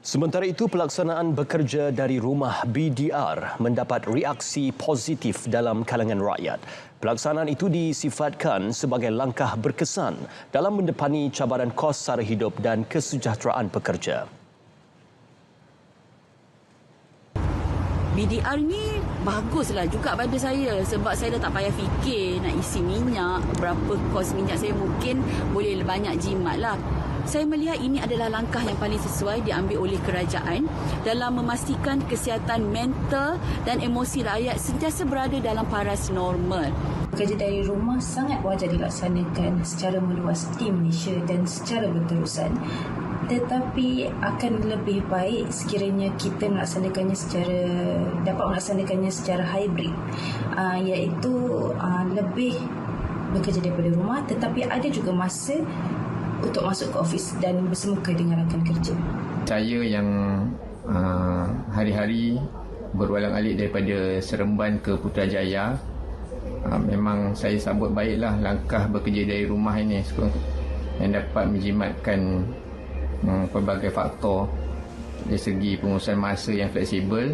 Sementara itu, pelaksanaan bekerja dari rumah BDR mendapat reaksi positif dalam kalangan rakyat. Pelaksanaan itu disifatkan sebagai langkah berkesan dalam mendepani cabaran kos sara hidup dan kesejahteraan pekerja. BDR ni baguslah juga pada saya sebab saya dah tak payah fikir nak isi minyak, berapa kos minyak saya, mungkin boleh banyak jimat lah. Saya melihat ini adalah langkah yang paling sesuai diambil oleh kerajaan dalam memastikan kesihatan mental dan emosi rakyat sentiasa berada dalam paras normal. Kerja dari rumah sangat wajar dilaksanakan secara meluas di Malaysia dan secara berterusan. Tetapi akan lebih baik sekiranya kita dapat melaksanakannya secara hybrid, iaitu lebih bekerja daripada rumah tetapi ada juga masa untuk masuk ke ofis dan bersemuka dengan rakan kerja. Saya yang hari-hari berulang-alik daripada Seremban ke Putrajaya, memang saya sambut baiklah langkah bekerja dari rumah ini yang dapat menjimatkan pelbagai faktor dari segi pengurusan masa yang fleksibel.